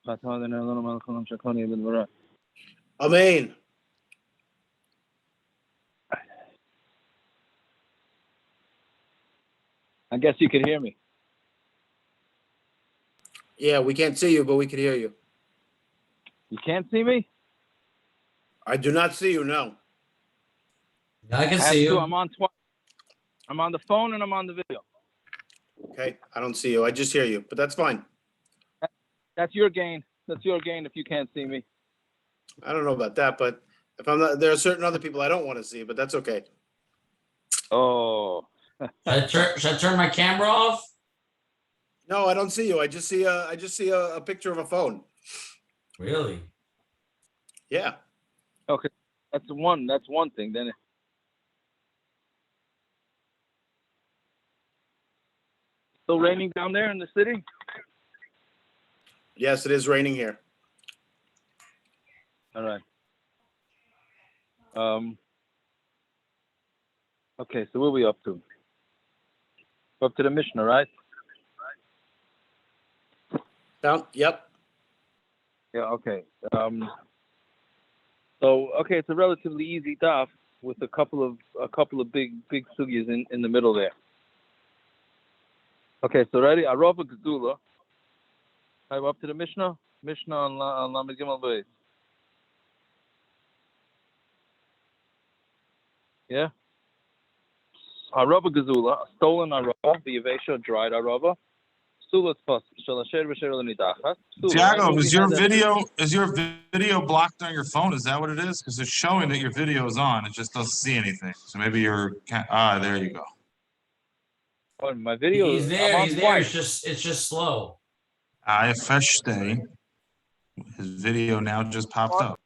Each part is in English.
Amen. I guess you could hear me. Yeah, we can't see you, but we can hear you. You can't see me? I do not see you, no. I can see you. I'm on twice. I'm on the phone and I'm on the video. Okay, I don't see you. I just hear you, but that's fine. That's your gain. That's your gain if you can't see me. I don't know about that, but if I'm not, there are certain other people I don't want to see, but that's okay. Oh. Should I turn my camera off? No, I don't see you. I just see a picture of a phone. Really? Yeah. Okay. That's one thing. Then still raining down there in the city? Yes, it is raining here. All right. Okay, so where are we up to? We're up to the Mishna, right? Down. Yep. Yeah, okay. So it's a relatively easy daf with a couple of big sugyas in the middle there. Okay, so ready? Arava Gzula. I'm up to the Mishna. Mishna on Lamed Gimel Beis. Yeah. Arava Gzula, a stolen arava, the Yavesha dried arava. Tiago, is your video blocked on your phone? Is that what it is? Because it's showing that your video is on. It just doesn't see anything. So maybe there you go. Oh, my video. He's there. He's there. It's just slow. I verstehe. His video now just popped up.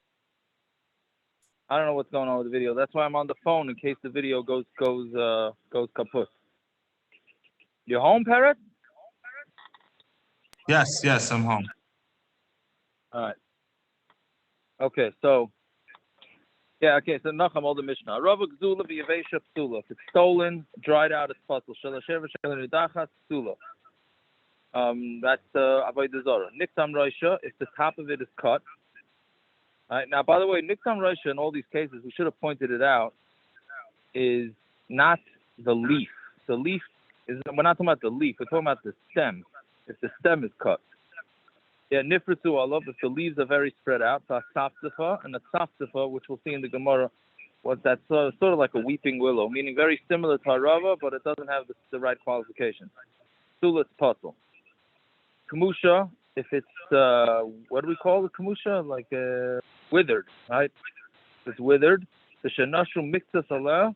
I don't know what's going on with the video. That's why I'm on the phone in case the video goes kaput. You home, Parrot? Yes, I'm home. All right. Okay, so Nacham all the Mishnah. Arava Gzula v'Yavesha psula. If it's stolen, dried out, it's passul. Shalasher v'sheler nidachas psula. That's avodah zarah. Niktam Roisha, if the top of it is cut. All right. Now, by the way, Niktam Roisha in all these cases, we should have pointed it out, is not the leaf. The leaf is, we're not talking about the leaf. We're talking about the stem. If the stem is cut. Yeah, nifritu olav, if the leaves are very spread out, tzafzifa, and the tzafzifa, which we'll see in the Gemara, was that sort of like a weeping willow, meaning very similar to arava, but it doesn't have the right qualifications. Sulat passul. Kamusha, if it's, what do we call the kamusha? Like withered, right? If it's withered. The shenashru mixas aleh,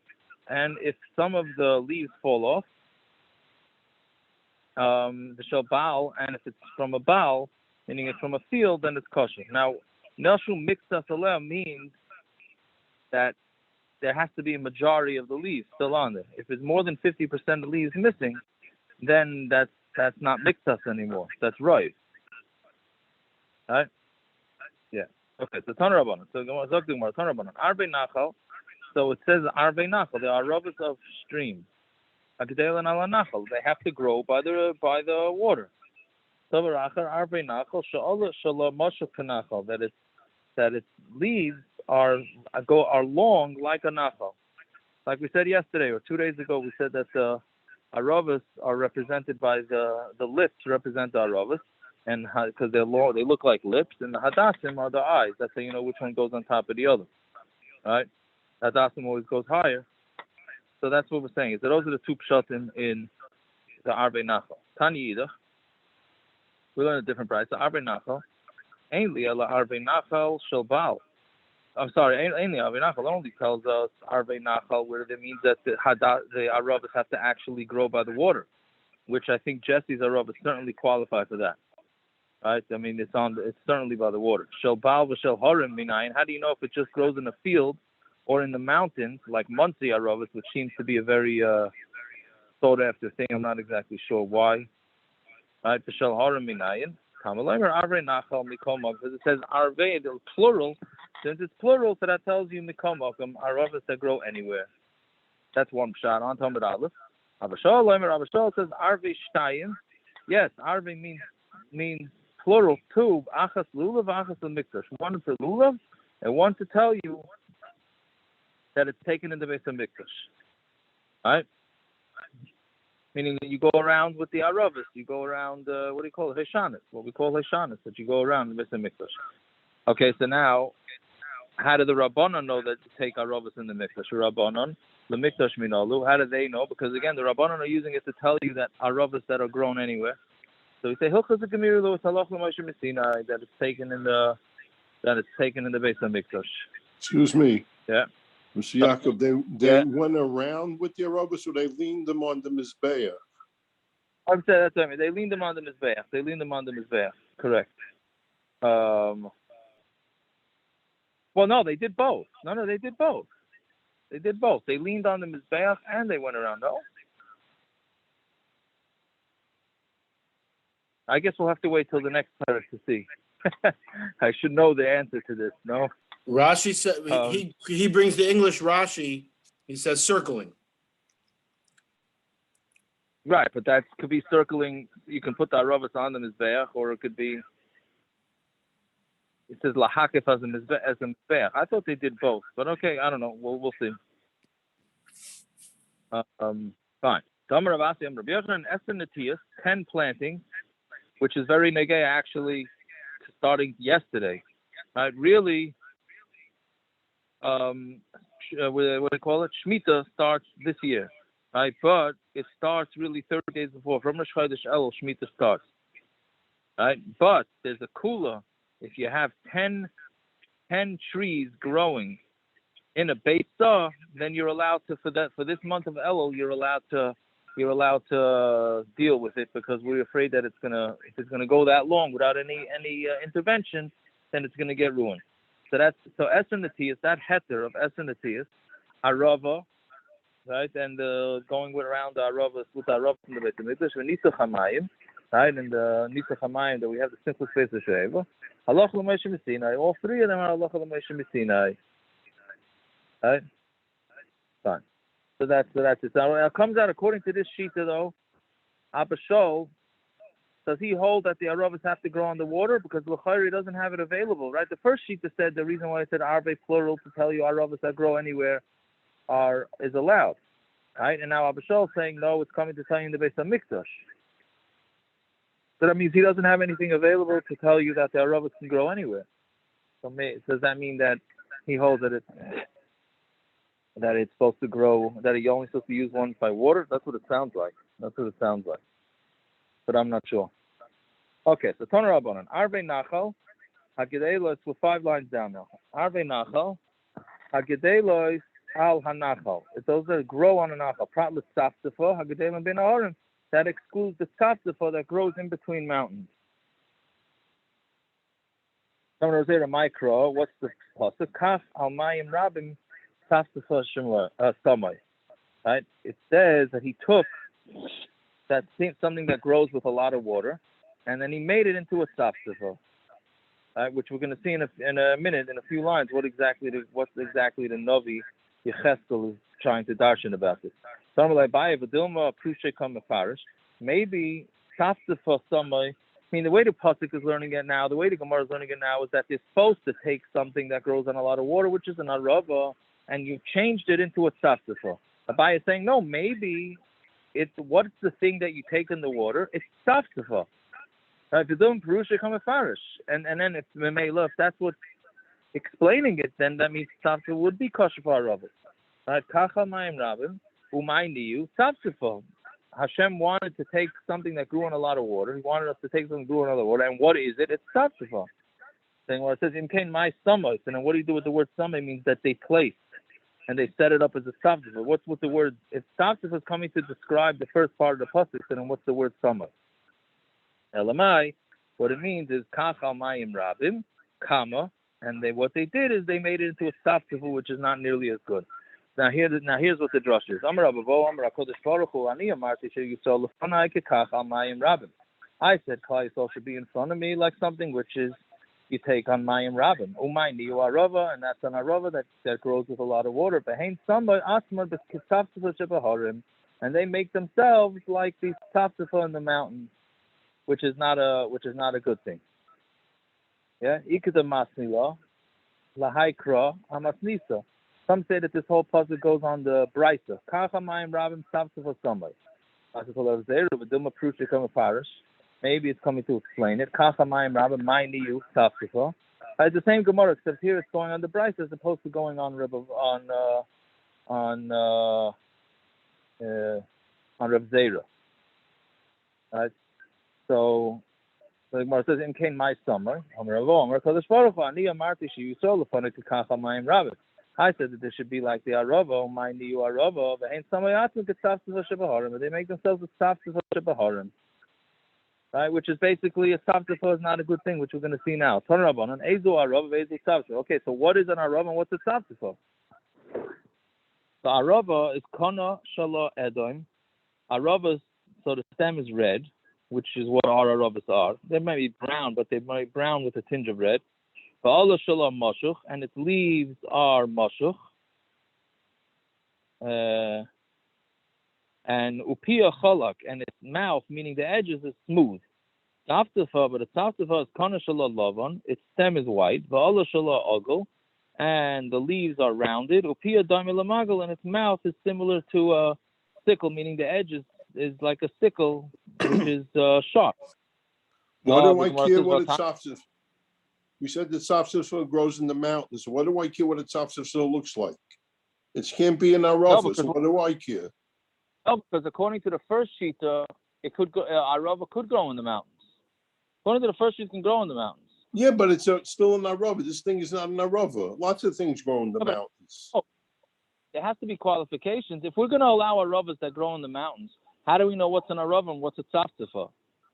and if some of the leaves fall off, the shel baal, and if it's from a baal, meaning it's from a field, then it's kosher. Now, nashru mixas aleh means that there has to be a majority of the leaves still on there. If it's more than 50% of the leaves missing, then that's not mixas anymore. That's right. Right? Yeah. Okay. So Tanur Rabbanan. So Tanur Rabbanan. Arbe nachal. So it says arbe nachal. The aravos of streams. They have to grow by the water. That its leaves are long like a nachal. Like we said yesterday or 2 days ago, we said that the aravos are represented by the lips represent the aravos, and because they're long, they look like lips, and the hadasim are the eyes. That's how you know which one goes on top of the other. Right? Hadasim always goes higher. So that's what we're saying. Is that those are the two pshatim in the arbe nachal. Tani yidach. We learn a different price. The arbe nachal. Ainli ala arbe nachal shel baal. I'm sorry. Ainli arbe nachal only tells us arbe nachal where it means that the aravos have to actually grow by the water, which I think Jesse's aravos certainly qualify for that. Right? I mean, it's certainly by the water. Shel baal v'shel harim minayin. How do you know if it just grows in a field or in the mountains, like Muncie aravos, which seems to be a very sought after thing? I'm not exactly sure why. Right? V'shel harim minayin. Because it says arve, the plural. Since it's plural, so that tells you mikomakim, aravos that grow anywhere. That's one pshat. On Talmud Aleph. Abashal says arve shtayim. Yes, arve means plural, two, achas lulav, achas Hamikdash. One for lulav, and one to tell you that it's taken in the Beis Hamikdash. Right? Meaning that you go around with the aravos, you go around, what do you call it, Heshanis, what we call Heshanis, that you go around the Beis Hamikdash. Okay, so now, how do the Rabbanon know that to take aravos in the Mikdash? Rabbanon, the Mikdash minalu, how do they know? Because again, the Rabbanon are using it to tell you that aravos that are grown anywhere. So we say, that it's taken in the Beis Hamikdash. Excuse me. Yeah. Mr. Yaakov, they went around with the aravos, or they leaned them on the mizbeach? I'm saying that's what I mean. They leaned them on the mizbeach. Correct. Well, no, they did both. No, they did both. They leaned on the mizbeach and they went around. No. I guess we'll have to wait till the next parak to see. I should know the answer to this. No. Rashi said he brings the English Rashi. He says circling. Right, but that could be circling. You can put the aravos on the mizbeach, or it could be. It says lahakif as a mizbeach. I thought they did both, but okay, I don't know. We'll see. Fine. Damar Ravasi Rabbi Yochanan Esrog 10 plantings, which is very negay actually, starting yesterday. Really. What do they call it? Shemitah starts this year, right? But it starts really 30 days before. From Rosh Chodesh Elul, Shemitah starts, right? But there's a kula. If you have 10 trees growing in a beitza, then you're allowed to, for this month of Elul, you're allowed to deal with it, because we're afraid that if it's gonna go that long without any intervention, then it's gonna get ruined. So Esrog, that heter of Esrog, arava, right? And going around the aravos with the aravos in the Beis Hamikdash, and nisach hamayim, right? And the nisach hamayim that we have the simple space of sheva. Halacha l'Moshe Sinai. All three of them are halacha l'Moshe Sinai. Right? Fine. So that's it. Now it comes out according to this shita though. Abba Shol, does he hold that the aravos have to grow on the water? Because l'chayri doesn't have it available, right? The first shita said the reason why I said arve plural to tell you aravos that grow anywhere is allowed, right? And now Abba Shol is saying no, it's coming to tell you in the Beis Hamikdash. So that means he doesn't have anything available to tell you that the aravos can grow anywhere. So does that mean that he holds that it's supposed to grow, that you're only supposed to use one by water? That's what it sounds like. But I'm not sure. Okay, so Toner Rabbanan. Arve Nachal, Hagedelos, with 5 lines down now. Arve Nachal, Hagedelos al Hanachal. It's those that grow on a Nachal. Pratlet Tzafzifa, Hagedelos ben Ahorim. That excludes the Tzafzifa that grows in between mountains. Toner Zera Micro, what's the pasuk? Kaf al Mayim Rabim Tzafzifa Samai. Right? It says that he took something that grows with a lot of water, and then he made it into a tzaftifa, which we're going to see in a minute, in a few lines, what exactly the Novi Yecheskel is trying to darshan about this. Maybe tzaftifa samai. I mean, the way the pasuk is learning it now, the way the Gemara is learning it now, is that they're supposed to take something that grows on a lot of water, which is an arava, and you changed it into a tzaftifa. Abai is saying, no, maybe what's the thing that you take in the water? It's tzafzifa. If you're doing perusha come farish, and then if that's what's explaining it, then that means tzafzifa would be kosher for aravos. Right? Kacha mayim rabim umayniyu tzafzifa. Hashem wanted to take something that grew on a lot of water. He wanted us to take something that grew on a lot of water, and what is it? It's tzafzifa. Saying, well, it says imkain my summos, and then what do you do with the word summos? It means that they placed. And they set it up as a tzafzifa. What's with the word? If tzafzifa is coming to describe the first part of the pasuk, then what's the word sama? Elamai, what it means is kach al mayim rabim, kama, and what they did is they made it into a tzafzifa, which is not nearly as good. Now here's what the drush is. Amar Abavo, Amar Kodesh Baruch Hu, Ani Amarti Sheyusol Lefanai Kekach al mayim rabim. I said Klal Yisrael should be in front of me like something which is you take on mayim rabim. Umayni you arava, and that's an arava that grows with a lot of water. Behind somebody asmar b'tzaftifa shebaharim, and they make themselves like these tzaftifa in the mountains, which is not a good thing. Yeah, ikeda masnila, lahaikra hamasnisa. Some say that this whole puzzle goes on the brisa. Kacha mayim rabim tzafzifa samay. Maybe it's coming to explain it. Kacha mayim rabim mayniyu tzafzifa. It's the same Gemara, except here it's going on the brisa as opposed to going on Reb Zera. Right? So the Gemara says, "In came my summer." I said that there should be like the arava, my new arava, but ain't some they make themselves a tzaftifa shebaharim. Right, which is basically a tzaftifa is not a good thing, which we're going to see now. Okay, so what is an arava and what's a tzaftifa? The arava is kana shala edom. Aravos, so the stem is red, which is what our aravos are. They might be brown, but they might be brown with a tinge of red. And its leaves are mashuch. And upia chalak, and its mouth, meaning the edges, is smooth. Tzafzifa, but the tzafzifa is kana shala lavan. Its stem is white. Va'ala shala ogle, and the leaves are rounded. Upia daimel lamagal, and its mouth is similar to a sickle, meaning the edges is like a sickle, which is sharp. Why do I care what a tzafzifa? We said the tzafzifa grows in the mountains. What do I care what a tzafzifa looks like? It can't be an arava, so what do I care? No, because according to the first sheet, it could go. Arava could grow in the mountains. According to the first sheet, it can grow in the mountains. Yeah, but it's still an arava. This thing is not an arava. Lots of things grow in the mountains. Oh, there has to be qualifications. If we're going to allow aravas that grow in the mountains, how do we know what's an arava and what's a tzafzifa?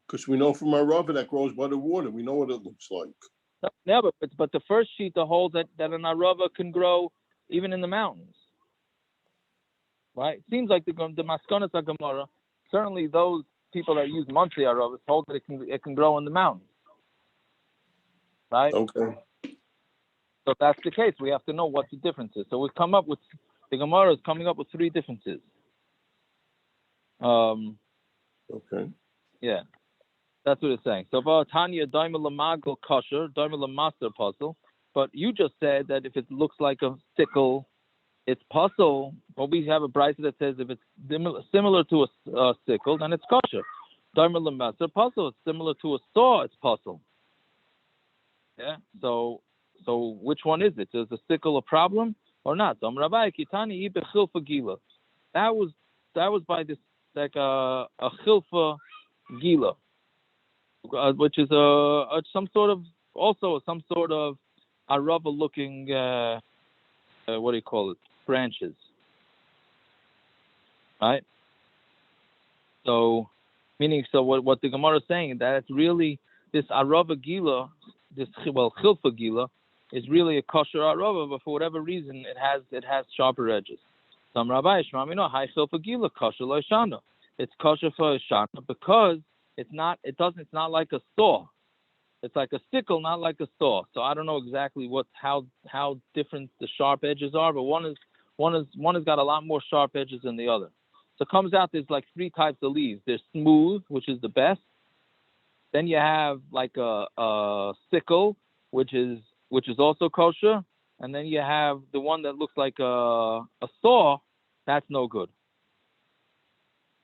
Because we know from arava that grows by the water. We know what it looks like. Yeah, but the first sheet holds that an arava can grow even in the mountains. Right? It seems like the maskonas of Gemara, certainly those people that use monthly aravos hold that it can grow in the mountains. Right? Okay. So if that's the case, we have to know what the difference is. So the Gemara is coming up with three differences. Okay. Yeah. That's what it's saying. So Tanya daimel lamagal kosher, daimel Maaser passul. But you just said that if it looks like a sickle, it's passul. But we have a brisa that says if it's similar to a sickle, then it's kosher. Daimel Maaser passul. It's similar to a saw. It's passul. Yeah. So which one is it? Is the sickle a problem or not? So Rabbi Kitani ibe Chilfa gila. That was by this like a Chilfa gila. Which is some sort of arava looking what do you call it, branches, right? So what the Gemara is saying, that it's really this arava gila, Chilfa gila, is really a kosher arava, but for whatever reason it has sharper edges. Some Rabbi Shmamino high Chilfa gila kosher loishana. It's kosher for ishana because it's not like a saw. It's like a sickle, not like a saw. So I don't know exactly how different the sharp edges are, but one has got a lot more sharp edges than the other. So it comes out there's like three types of leaves. There's smooth, which is the best. Then you have like a sickle, which is also kosher, and then you have the one that looks like a saw. That's no good.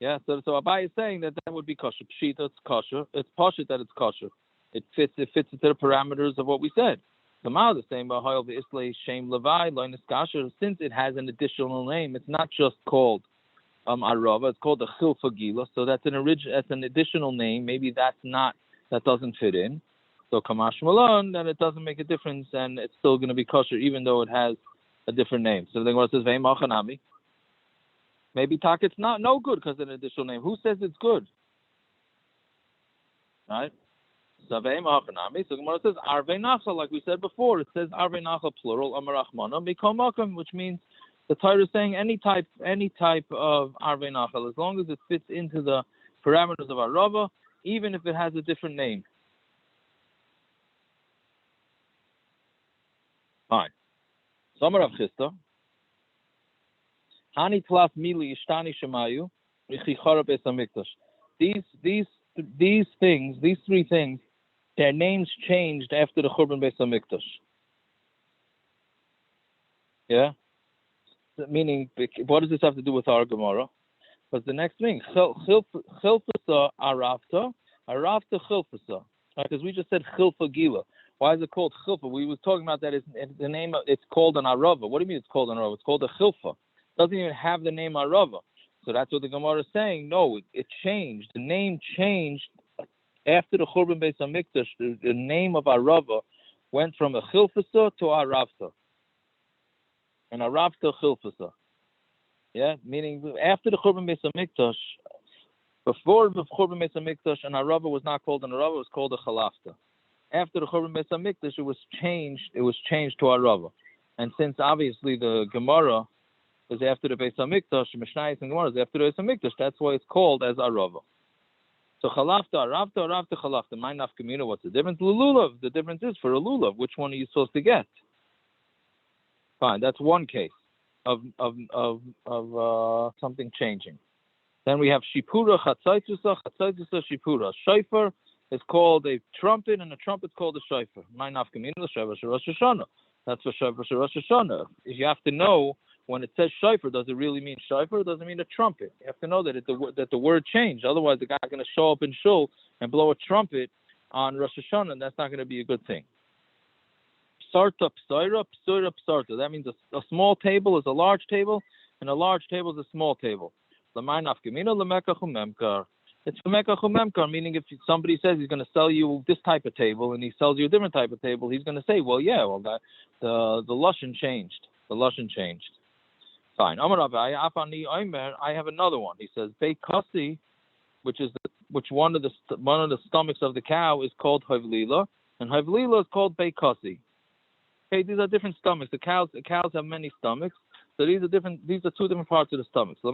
Yeah, so Abai is saying that would be kosher. Pshita, it's kosher. It's pashit that it's kosher. It fits into the parameters of what we said. The same since it has an additional name, it's not just called arava. It's called the Chilfa gila. So that's an additional name. Maybe that doesn't fit in. So kamash malon, then it doesn't make a difference, and it's still going to be kosher even though it has a different name. So the Gemara says ve'imachanami. Maybe it's not no good because of an additional name. Who says it's good? Right? So Gemara says arvei nachal, like we said before. It says arvei nachal plural amarachmana mikol makom, which means the Torah is saying any type of arvei nachal, as long as it fits into the parameters of arava, even if it has a different name. Fine. Samar of Chista. Hani tlas mili ishtani shemayu michichara Beis Hamikdash. These three things their names changed after the churban Beis Hamikdash. Yeah? Meaning, what does this have to do with our Gemara? Because the next thing, Chilfa aravta Chilfa. Because we just said Chilfa gila. Why is it called Chilfa? We were talking about that. It's the name. It's called an arava. What do you mean it's called an arava? It's called a Chilfa. It doesn't even have the name arava. So that's what the Gemara is saying. No, it changed. The name changed after the churban Beis Hamikdash. The name of arava went from a Chilfa to aravta. An aravta Chilfa. Yeah, meaning after the churban Beis Hamikdash, before the churban Beis Hamikdash, an arava was not called an arava; it was called a chalafta. After the churban Beis Hamikdash, it was changed to arava. And since obviously the Gemara is after the Beis Hamikdash, Mishna and Gemara is after the Beis Hamikdash, that's why it's called as arava. So chalafta, aravta, chalafta. My nafkamina, what's the difference? Lulav. The difference is for a lulav. Which one are you supposed to get? Fine, that's one case of something changing. Then we have shipura, chatzaitusa, shipura. Shofar is called a trumpet, and a trumpet is called a shofar. My nafkamina, shofar Rosh Hashanah. That's for shofar Rosh Hashanah. You have to know when it says shofar, does it really mean shofar? Or does it mean a trumpet? You have to know that the word changed. Otherwise, the guy's going to show up in shul and blow a trumpet on Rosh Hashanah, and that's not going to be a good thing. Sarta, psaira, psaira, psarta. That means a small table is a large table, and a large table is a small table. It's for mekach umemkar, meaning if somebody says he's going to sell you this type of table and he sells you a different type of table, he's going to say, well, yeah, the lashon changed. The lashon changed. Fine. I have another one. He says, beikasi, which one of the stomachs of the cow is called havlila, and havlila is called beikasi. Okay, these are different stomachs. The cows have many stomachs, so these are two different parts of the stomach. For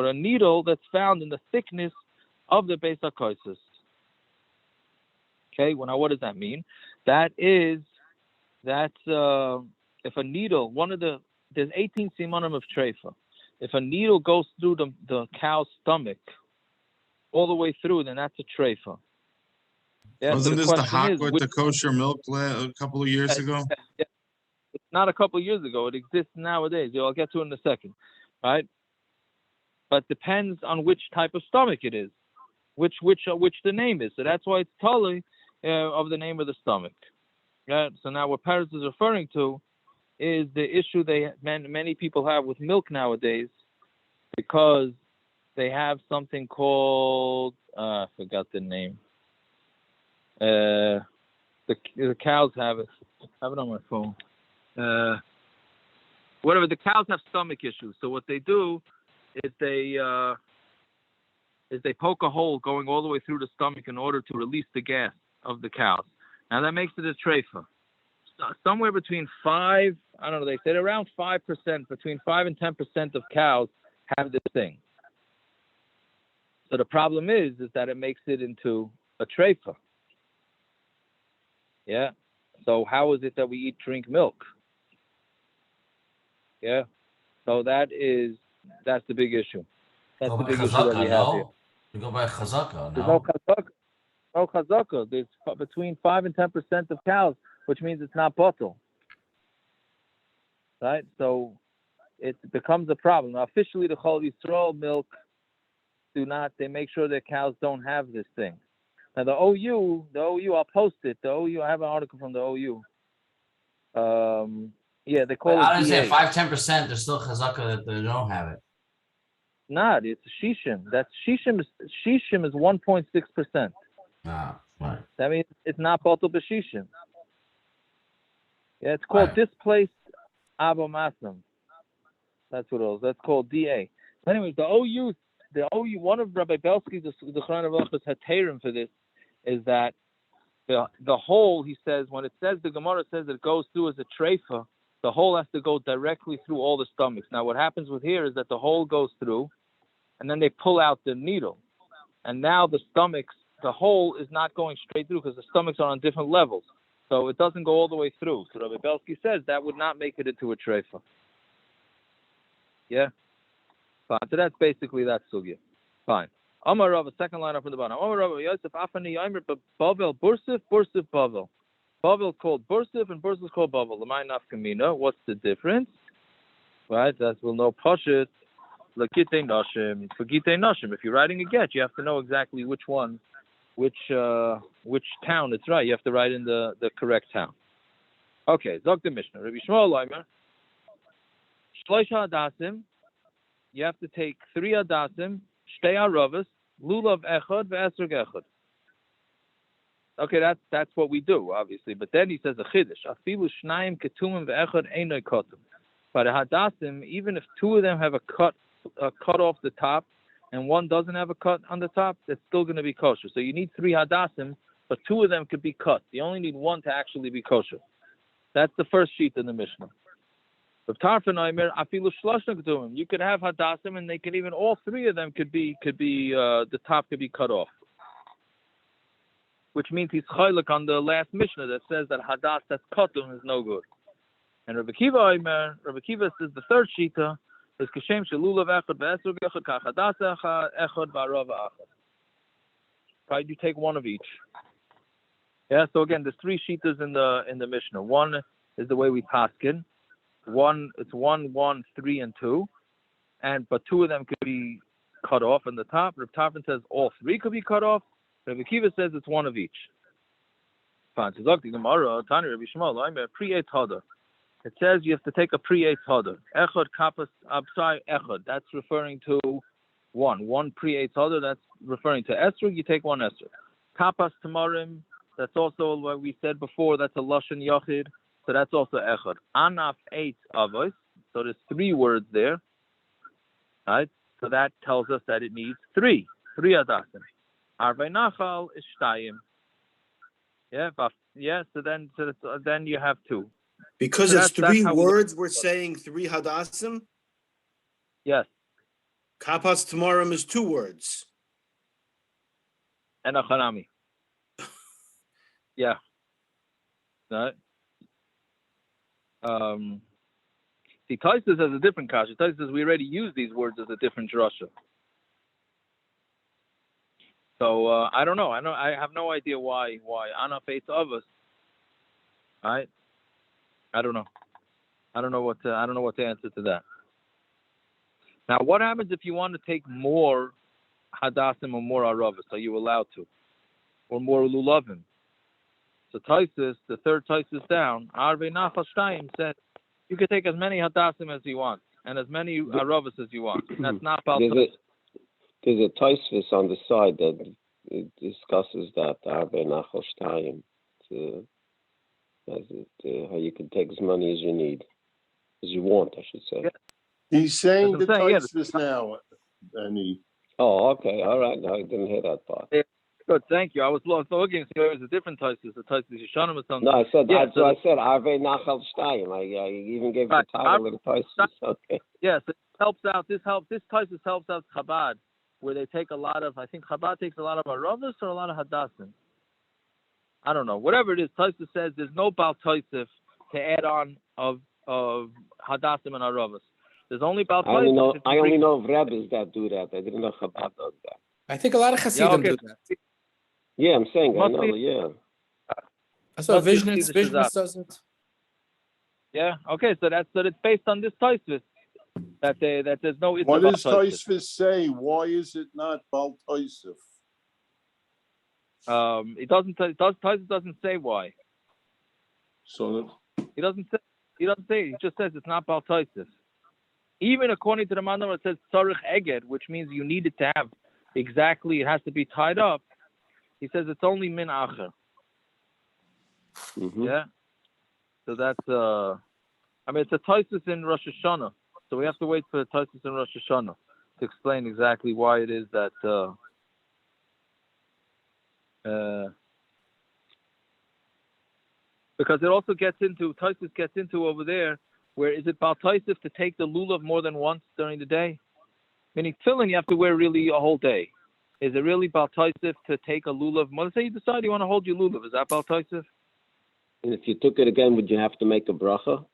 a needle that's found in the thickness of the Beis HaKosos. Okay, well now what does that mean? That's if a needle, there's 18 simanim of treifa. If a needle goes through the cow's stomach all the way through, then that's a treifa. Yeah, Wasn't this the hot with the kosher milk a couple of years ago? Yeah. It's not a couple of years ago. It exists nowadays. I'll get to it in a second, right? But depends on which type of stomach it is, which the name is. So that's why it's totally of the name of the stomach. Yeah. So now what Paris is referring to is the issue many people have with milk nowadays, because they have something called I forgot the name. The cows have it. I have it on my phone. Whatever, the cows have stomach issues. So what they do is they poke a hole going all the way through the stomach in order to release the gas of the cows. Now that makes it a treifa. Somewhere between they said around 5%, between 5 and 10% of cows have this thing. So the problem is that it makes it into a treifa. Yeah. So how is it that we drink milk? Yeah. So that's the big issue. That's the big issue that we have here. We go by chazaka, There's no chazaka. There's between 5 and 10% of cows, which means it's not bottle. Right? So it becomes a problem. Now, officially, the Chol Yisrael milk they make sure that cows don't have this thing. Now the OU, I'll post it. The OU, I have an article from the OU. They call it. I would say 5-10%. There's still chazaka that they don't have it. Not. It's shishim. That's shishim. Shishim is 1.6%. Ah, right. That means it's not bottle b'shishim. Yeah, it's called displaced abomasum. That's what it is. That's called DA. Anyways, the OU, one of Rabbi Belsky's, the Chorana Velachas Haterim for this, is that the hole, he says, when it says, the Gemara says it goes through as a treifa, the hole has to go directly through all the stomachs. Now what happens with here is that the hole goes through, and then they pull out the needle. And now the hole is not going straight through because the stomachs are on different levels. So it doesn't go all the way through. So Rabbi Belsky says that would not make it into a treifa. Yeah? Fine. So that's basically that sugya. Fine. Amar Rava, second line up from the bottom. Amar Rava, Yosef Afani Yomer Bavel Bursif Bavel. Bavel called Bursif and Bursif called Bavel. Lamai Nafkamina. What's the difference? Right, as we'll know, Pashit, Lakite Nashim, for Gite Nashim. If you're writing a get, you have to know exactly which one, which town it's right. You have to write in the correct town. Okay, Zog the Mishna. Rabbi Yishmael Loimer, Shloisha hadasim. You have to take 3 hadasim, shtei aravos, lulav echad, esrog echad. Okay, that's what we do, obviously. But then he says a chiddush. Afilu shnayim ketumim ve'echad einoi kotum. But a hadasim, even if 2 of them have a cut off the top, and 1 doesn't have a cut on the top, it's still going to be kosher. So you need 3 hadasim, but 2 of them could be cut. You only need 1 to actually be kosher. That's the first sheet in the Mishnah. R Tarfon Omer, afilu shloshna ketumim. You could have hadasim, and they could even all 3 of them could be the top could be cut off. Which means he's chaylik on the last Mishnah that says that hadas that's katum is no good. And Rabbi Kiva Omer, Rabbi Kiva says the third shita is kashem shelulav echad ve'esrog echad kachadas echad v'arava echad. Right, you take 1 of each. Yeah. So again, there's 3 shitas in the Mishnah. 1 is the way we paskin. 1, it's 1, 1, 3, and 2, but 2 of them could be cut off on the top. Rav Tarfon says all 3 could be cut off. Rabbi Kiva says it's 1 of each. Fine. So Gemara, Tani Rabbi Yishmael, I'm a pre-8 hadar. It says you have to take a pre-8 hadar. Echad kapas absai echad. That's referring to 1 pre-8 hadar. That's referring to esrog. You take 1 esrog. Kapas tamarim. That's also what we said before. That's a lashon yachid. So that's also echad. Anaf 8 aravos. So there's 3 words there. Right? So that tells us that it needs 3 hadasim. Arvei nachal is shtayim. Yeah, so then you have 2. Because So it's 3 that's words, we're saying 3 hadasim. Yes. Kapas tamarim is 2 words. And a chanami. Yeah. Right. See, Taisus has a different kasha. Taisus says we already use these words as a different drasha. So I don't know. I have no idea why Anaf 8 of us. Right? I don't know. I don't know what to answer to that. Now, what happens if you want to take more hadasim or more aravos? Are you allowed to, or more lulavim? So Taisus, the third Taisus down, Arvei Nachal Shtayim said you can take as many hadasim as you want and as many aravos as you want. That's not about. There's a Tzafzifa on the side that it discusses that Arvei Nachal Shtayim, how you can take as many as you need, as you want, I should say. Yeah. He's saying the Yeah. Tzafzifa now, and he. Oh, okay, all right. No, I didn't hear that part. Yeah. Good, thank you. I was looking. There was a different Taisus. The Taisus Yishanim or something. No, I said Yeah, I said Arvei Nachal Shtayim. I even gave the title of the Taisus. Okay. Yes, it helps out. This Taisus helps out Chabad, where they take a lot of. I think Chabad takes a lot of aravos or a lot of hadasim. I don't know. Whatever it is, Taisus says there's no Baal Taisif to add on of hadasim and aravos. There's only Baal Taisif. I only know of rabbis that do that. I didn't know Chabad does that. I think a lot of Hasidim do that. Yeah, I'm saying, I Must know, be- yeah. I saw Must be Vision Chiddush does it. Yeah. Okay. So it's based on this Taisus that there's no. What does Tzafzifa say? Why is it not Baal Tzafzifa? Taisus doesn't say why. So He doesn't say. He just says it's not Baal Taisif. Even according to the Mandam, it says Tzarich Eged, which means you need it to have exactly. It has to be tied up. He says it's only min acher. Mm-hmm. Yeah. So that's it's a Taisus in Rosh Hashanah. So we have to wait for the Taisus in Rosh Hashanah to explain exactly why it is that. Because it also Taisus gets into over there, where is it Baal Taisif to take the lulav more than once during the day? Meaning tefillin you have to wear really a whole day. Is it really Baal Taisif to take a lulav? Let's say you decide you want to hold your lulav. Is that Baal Taisif? And if you took it again, would you have to make a bracha?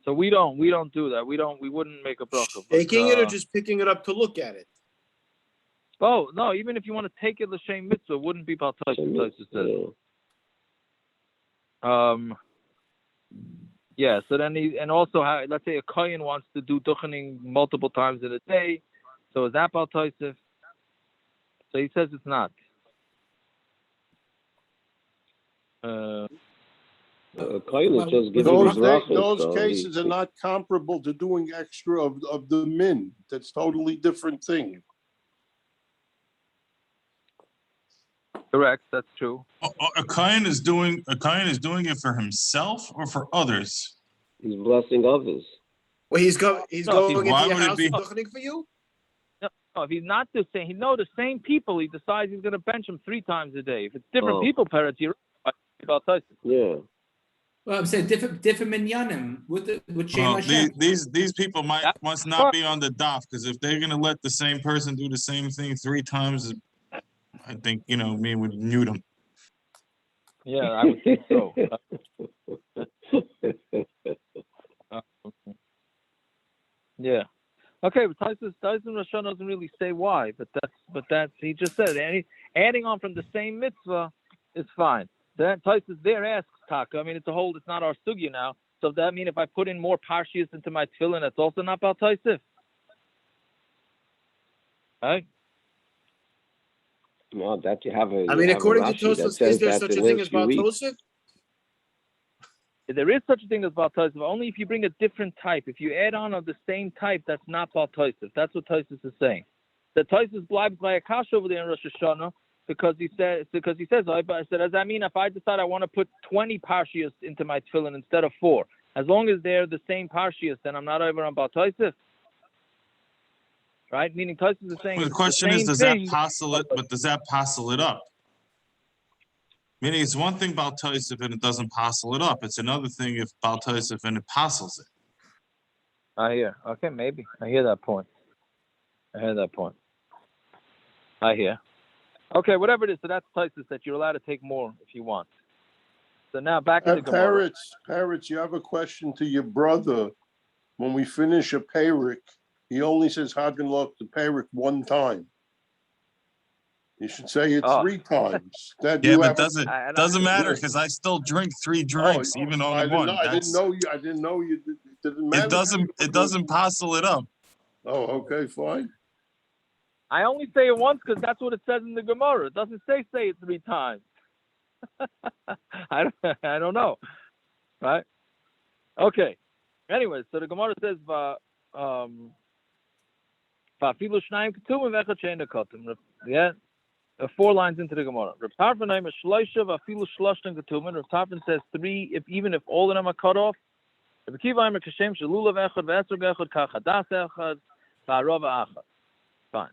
So we don't do that. We wouldn't make a bracha. Taking it or just picking it up to look at it? Oh no, even if you want to take it l'shem mitzvah, it wouldn't be baltoisis. Yeah. So then also let's say a kohen wants to do duchening multiple times in a day, so is that baltoisis? So he says it's not. Kohen is just giving his brachos, Those so cases are not comparable to doing extra of the min. That's totally different thing. Correct, that's true. A kohen is doing it for himself or for others. he's blessing others. Well, he's No, going into why your would it house be- and duchening for you? No, if he's not the same, the same people. He decides he's going to bench them 3 times a day. If it's different Oh. people, parrots, you're right about Tyson. Yeah. Well, I'm saying different minyanim with Shem Well, Hashem. these people must not be on the daf, because if they're gonna let the same person do the same thing 3 times, I think me would mute them. Yeah, I would think so. Yeah. Okay, but Tyson Rashon doesn't really say why, but that's he just said adding on from the same mitzvah is fine. Then Tyson there asks Taka. I mean, it's not our sugya now. So does that mean if I put in more parshias into my tefillin, that's also not Bal Taisif? Right? No, that you have a. I mean, according to Rashi that Tosfos, says is there that such it a thing works as few Baal weeks. Tosef? There is such a thing as Bal Taisif, only if you bring a different type. If you add on of the same type, that's not Bal Taisif. That's what Taisif is saying. The Taisif bleibt by a kash over there in Rosh Hashanah because he says, I said, does that mean if I decide I want to put 20 parshias into my tefillin instead of 4, as long as they're the same parshias, then I'm not over on Bal Taisif? Right? Meaning Taisif is saying Well, the question is, does that passul it? But does that passul it up? Meaning, it's one thing about Taisif and it doesn't passul it up. It's another thing if Bal Taisif and it passes it. I hear. Okay, maybe. I hear that point. I hear. Okay, whatever it is, so that's Taisif that you're allowed to take more if you want. So now back to the Gemara. Parrots, you have a question to your brother. When we finish a payrik, he only says Hagen Loch the payrik 1 time. You should say it 3 times. That Yeah, you but have doesn't matter because I still drink 3 drinks, even only one. I didn't know you. It didn't matter. It doesn't passul it up. Oh, okay, fine. I only say it once because that's what it says in the Gemara. It doesn't say it 3 times. I don't know, right? Okay. Anyway, so the Gemara says, yeah, 4 lines into the Gemara. R Tarfon says 3, even if all of them are cut off. Fine.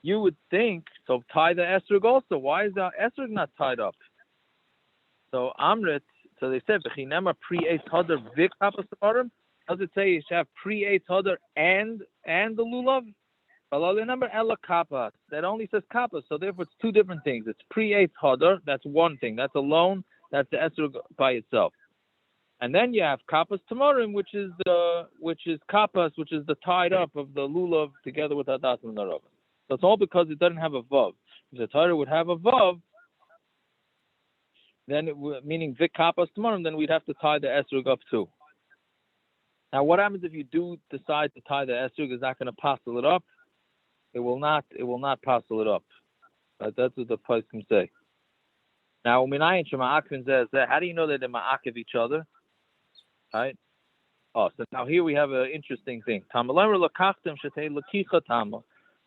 You would think, so tie the esrog also. Why is the esrog not tied up? So Amrit, so they said, pre-8 hadar vik kapasamarim. Does it say you should have pre-8 hadar and the lulav? That only says kappa, so therefore it's 2 different things. It's pre-8 hadar, that's one thing. That's alone, that's the esrog by itself. And then you have kappas tamarim, which is kappas, which is the tied up of the lulav together with hadasim and arava. So it's all because it doesn't have a vav. If the Torah would have a vav, then meaning vik kappas tamarim, then we'd have to tie the esrog up too. Now, what happens if you do decide to tie the esrog? Is that going to passul it up? It will not passul it up. That's what the place can say. Now, Minayin Shema'akvin says that. How do you know that they ma'akiv each other? Right? Oh, so now here we have an interesting thing. So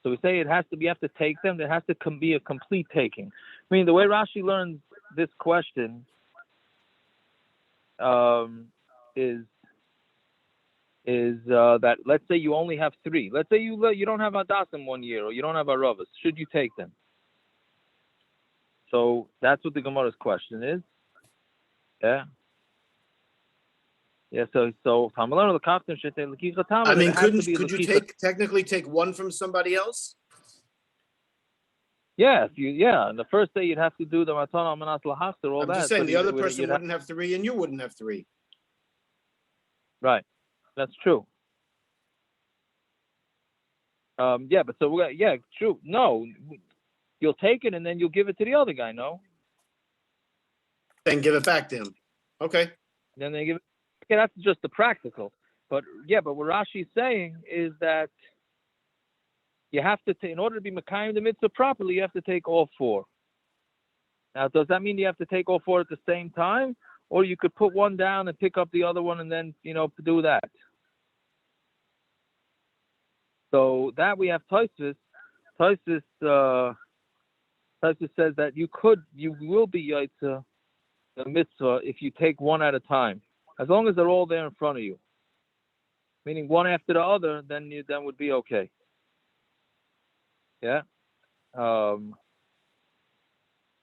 we say you have to take them. There has to be a complete taking. I mean, the way Rashi learns this question is that let's say you only have 3. Let's say you don't have hadasim 1 year or you don't have aravos. Should you take them? So that's what the Gemara's question is. Yeah. Yeah. So I mean, could you technically take 1 from somebody else? Yeah. And the first day you'd have to do the matana manas lahachter, all I'm that. just saying the other person wouldn't have 3 and you wouldn't have 3. Right. That's true. Yeah, but so yeah, true. No, you'll take it and then you'll give it to the other guy. No, Then give it back to him. Okay. then they give it. Okay, that's just the practical. But yeah, but what Rashi's saying is that you have to in order to be Mekayim the mitzvah properly, you have to take all four. Now, does that mean you have to take all four at the same time, or you could put one down and pick up the other one and then do that? So that we have Tosfos. Tosfos says that you will be Yaitza the mitzvah if you take one at a time, as long as they're all there in front of you. Meaning one after the other, then would be okay. Yeah.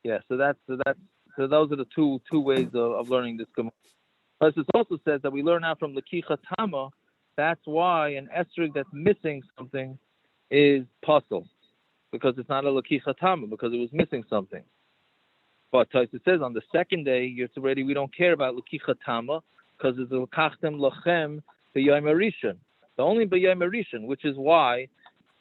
Yeah. So those are the two ways of learning this Gemara. But it also says that we learn out from Lekicha Tama. That's why an esrog that's missing something is passul, because it's not a Lekicha Tama, because it was missing something. But it says on the second day, we don't care about Lekicha Tama, because it's Lekachtem Lachem B'Yom Rishon. The only B'Yom Rishon, which is why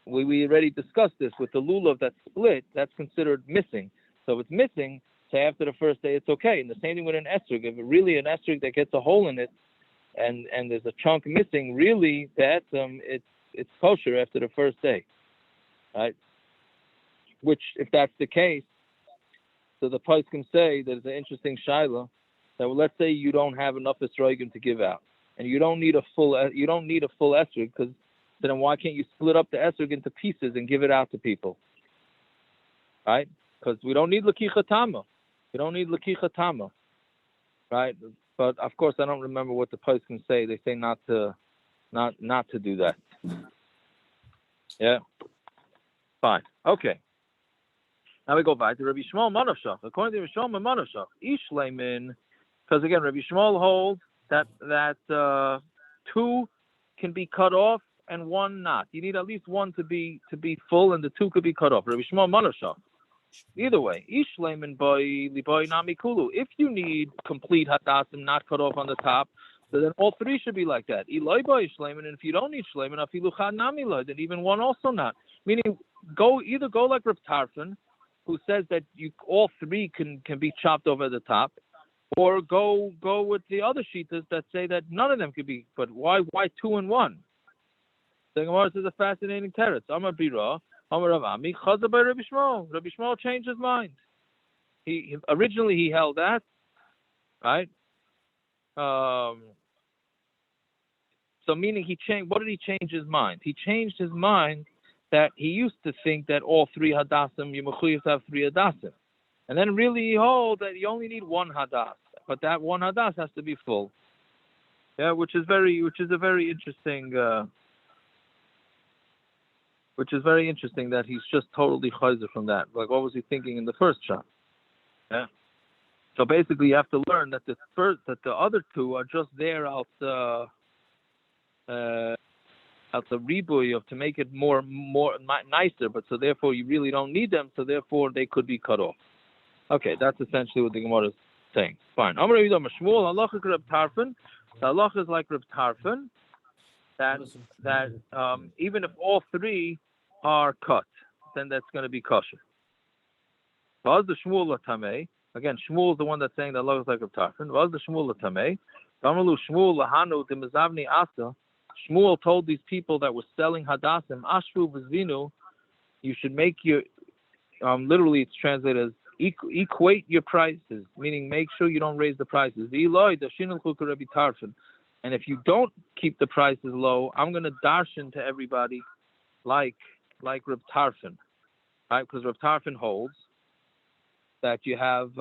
we already discussed this with the lulav that's split, that's considered missing. So if it's missing, say after the first day, it's okay. And the same thing with an esrog. If it really an esrog that gets a hole in it, and there's a chunk missing, really, it's kosher after the first day, right? Which, if that's the case, so the price can say there's an interesting shaila that, well, let's say you don't have enough esrogim to give out, and you don't need a full esrog, because then why can't you split up the esrog into pieces and give it out to people, right? Because we don't need Lekicha Tama. We don't need Lekicha Tama, right? But of course, I don't remember what the post can say. They say not to do that. Yeah. Fine. Okay. Now we go back to Rabbi Yishmael Manavshach. According to Rabbi Yishmael Manavshach, Ishleimin, because again, Rabbi Yishmael holds that two can be cut off and one not. You need at least one to be full, and the two could be cut off. Rabbi Yishmael Manavshach. Either way, Ishleimin by Liboy Nami Kulu. If you need complete hadasim not cut off on the top, so then all three should be like that. Eloi by Ishleimin, and if you don't need Shleimin, Afilu Chad Nami Loi, then even one also not. Meaning, go like R Tarfon, who says that all three can be chopped over the top, or go with the other shitas that say that none of them could be. But why 2 and 1? The Gemara says a fascinating teretz. Amar Bira. Rabbi Yishmael changed his mind. He originally held that, right? So meaning he changed. What did he change his mind? He changed his mind that he used to think that all three hadasim, you mechuyev to have 3 hadasim, and then really he holds that you only need 1 hadas, but that 1 hadas has to be full. Yeah, which is a very interesting. Which is very interesting that he's just totally chayzer from that. Like, what was he thinking in the first shot? Yeah. So basically, you have to learn that the other two are just there out the ribuy of to make it more nicer. But so therefore, you really don't need them. So therefore, they could be cut off. Okay, that's essentially what the Gemara is saying. Fine. Amar Yidam Shmuel Halacha Reb Tarfon. The Halacha is like Reb Tarfon. That even if all 3 are cut, then that's going to be kosher. Was the Shmuel tamei? Again, Shmuel is the one that's saying that Allah is like a tarfon. Was the Shmuel tamei? Amalu Shmuel lahanu demazavni asa. Shmuel told these people that were selling hadasim, ashvu v'zinu, you should make your, literally it's translated as equate your prices, meaning make sure you don't raise the prices. And if you don't keep the prices low, I'm going to darshan to everybody like Reb Tarfon, right? Because Reb Tarfon holds that you have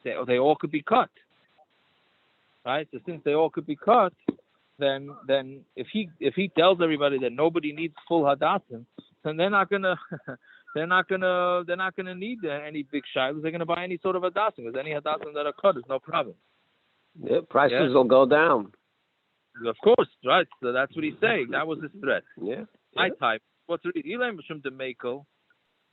they all could be cut, right? So since they all could be cut, then if he tells everybody that nobody needs full hadasim, then they're not gonna need any big shilas. They're gonna buy any sort of hadasim. Because any hadasim that are cut is no problem. Yeah, prices will go down. Of course, right? So that's what he's saying. That was his threat. Yeah. I type. What's the read?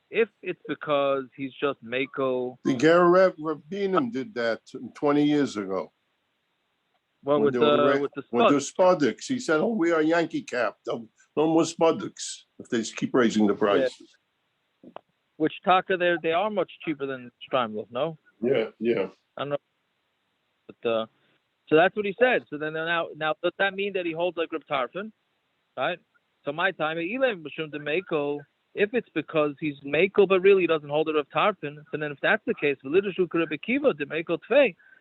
If it's because he's just Mako. The Gerev Rabbinim did that 20 years ago. Well, with When they were the with the With spud. the Spuddicks, he said, oh, we are Yankee cap. No more Spuddicks if they keep raising the prices. Which taka they are much cheaper than Steinbluff, no? Yeah. I don't know. But so that's what he said. So then now does that mean that he holds like Reb Tarfon? Right? So my time if it's because he's Mekel, but really he doesn't hold it Reb Tarfon, so then if that's the case,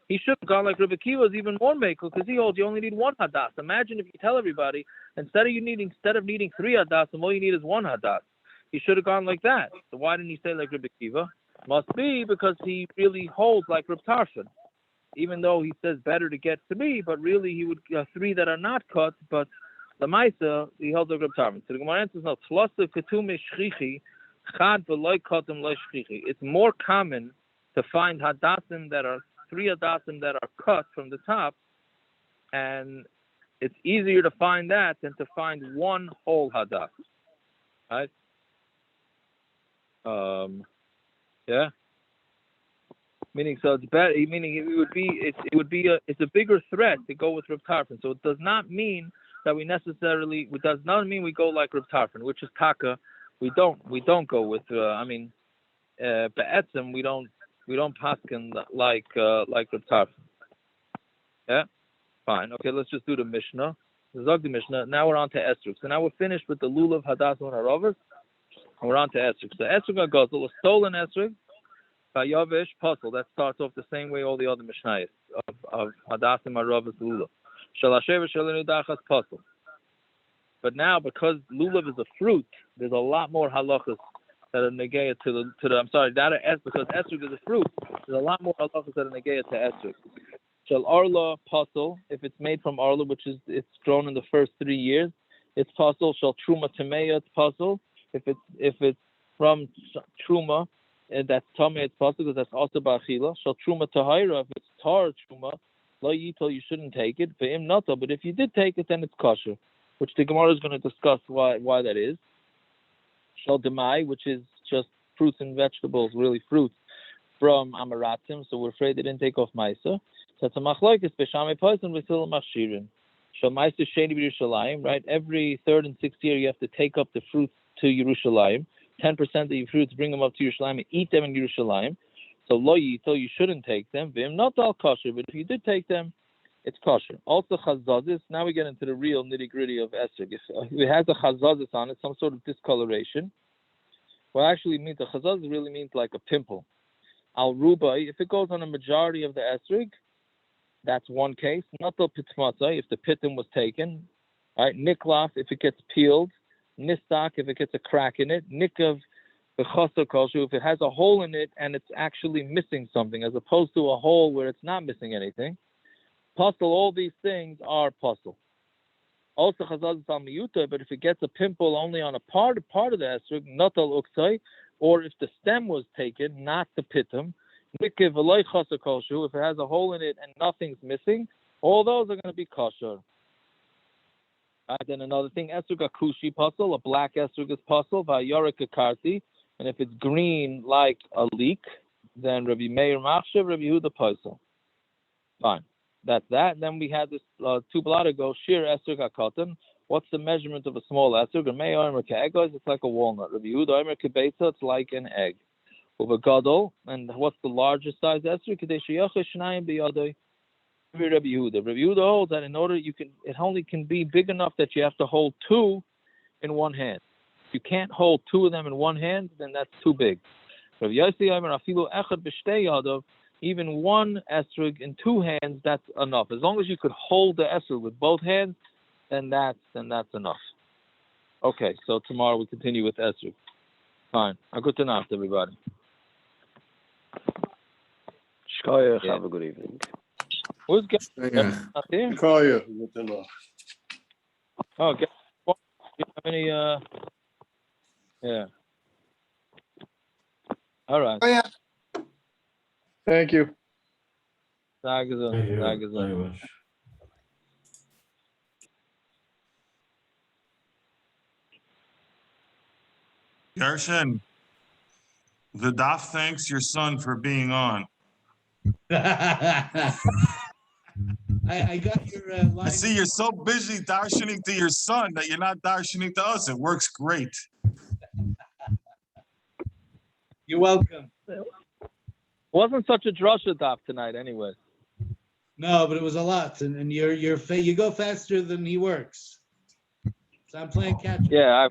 he should have gone like Reb Akiva's even more Mekel, because he holds you only need one hadas. Imagine if you tell everybody instead of needing 3 hadas, all you need is 1 hadas. He should have gone like that. So why didn't he say like Reb Akiva? Must be because he really holds like Reb Tarfon. Even though he says better to get 3, but really he would 3 that are not cut, but the Maaser, he holds like Reb Tarfon. So the Gemara answers no. It's more common to find hadasim that are 3 hadasim that are cut from the top, and it's easier to find that than to find 1 whole hadas. Right? Yeah. Meaning, so it's better. Meaning, it's a bigger threat to go with Reb Tarfon. So it does not mean that we necessarily. It does not mean we go like Reb Tarfon, which is taka. We don't go with. Be'etzem we don't paskin like Reb Tarfon. Yeah. Fine. Okay. Let's just do the Mishna. The Mishna. Now we're on to esrog. So now we're finished with the lulav, hadasim, and aravos. And we're on to esrog. So esrog agozel, a stolen esrog. Yavish passul. That starts off the same way all the other mishnayos of hadasim, aravos, lulav. Shalashev shalenu dachas passul. But now, because lulav is a fruit, there's a lot more halachas that are negaya to the. I'm sorry, because esrog is a fruit. There's a lot more halachas that are negaya to esrog. Shall Arlah passul, if it's made from Arlah, which is it's grown in the first 3 years, it's passul. Shall Trumah tamei, it's passul. If it's from Trumah, and that's tamei, it's passul because that's also ba'achila. Shall Trumah tahor, if it's tar Trumah, lo yitol, you shouldn't take it. Ve'im nata, but if you did take it, then it's kosher, which the Gemara is going to discuss why that is. Shall Demai, which is just fruits and vegetables, really fruits from Amaratim, so we're afraid they didn't take off Maaser. So it's a Machlokes, B'shamei Poison, V'sil Machshirin. Shall Maaser sheni Yerushalyim, right? Every 3rd and 6th year, you have to take up the fruits to Yerushalyim. 10% of your fruits, bring them up to Yerushalyim and eat them in Yerushalyim. So lo yito, you shouldn't take them. V'im not all kosher, but if you did take them, it's kosher. Also chazazis. Now we get into the real nitty gritty of esrog. If it has a chazazis on it, some sort of discoloration. Well, actually, means the chazazis really means like a pimple. Al rubai, if it goes on a majority of the esrog, that's one case. Natal pitmatzai, if the pitim was taken. Right. Niklaf, if it gets peeled. Nistak, if it gets a crack in it. Nikav, if it has a hole in it and it's actually missing something, as opposed to a hole where it's not missing anything. Passul, all these things are passul. Also chazaz al miyuta, but if it gets a pimple only on a part of the esrog, not al uksai, or if the stem was taken, not the pitum, nikiv v'loy chasa kosher, if it has a hole in it and nothing's missing, all those are going to be kosher. Then another thing, esrog akushi passul, a black esrog is passul, v'ayorik akarti, and if it's green like a leek, then Rabbi Meir machshav, Rabbi Yehuda passul. Fine. That's that. And then we had this 2 blot ago, shir esrog hakotan. What's the measurement of a small esrog? It's like a walnut. Rabbi Yehuda it's like an egg. Over gadol, and what's the largest size esrog? Rabbi Yehuda holds that in order it only can be big enough that you have to hold 2 in one hand. If you can't hold 2 of them in one hand, then that's too big. Rabbi Yossi, even one esrog in 2 hands, that's enough. As long as you could hold the esrog with both hands, then that's enough. Okay, so tomorrow we continue with esrog. Fine. Good night, everybody. Shkoyach, have a good evening. Who's getting up here? Kaya, good enough. Oh, do you have any? Yeah. All right. Oh, yeah. Thank you. Thank you very much. Gershon, the Daf thanks your son for being on. I got your line. I see you're so busy darshaning to your son that you're not darshaning to us. It works great. You're welcome. Wasn't such a drasha daf tonight, anyway. No, but it was a lot, and you go faster than he works. So I'm playing catch up. Yeah,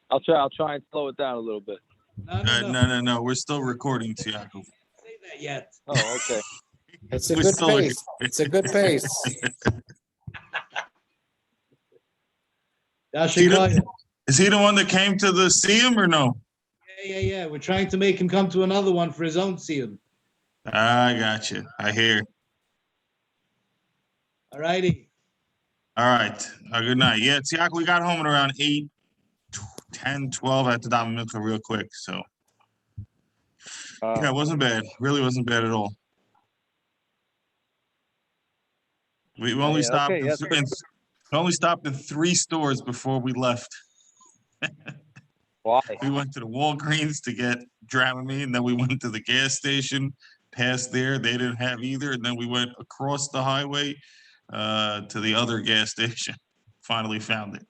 I'll try and slow it down a little bit. No. We're still recording, Tiago. Say that yet. Oh, okay. It's a We're good still- pace. It's a good pace. Dashikaya. Is he the one that came to the Siyum or no? Yeah. We're trying to make him come to another one for his own seal. I got you. I hear. All righty. All right. Good night. Yeah, Tiago, we got home at around 8, 10, 12. I had to daven mincha real quick. So, yeah, it wasn't bad. Really wasn't bad at all. We only stopped. okay, yes. We only stopped in 3 stores before we left. Why? We went to the Walgreens to get Dramamine, and then we went to the gas station. Past there, they didn't have either, and then we went across the highway to the other gas station. Finally found it.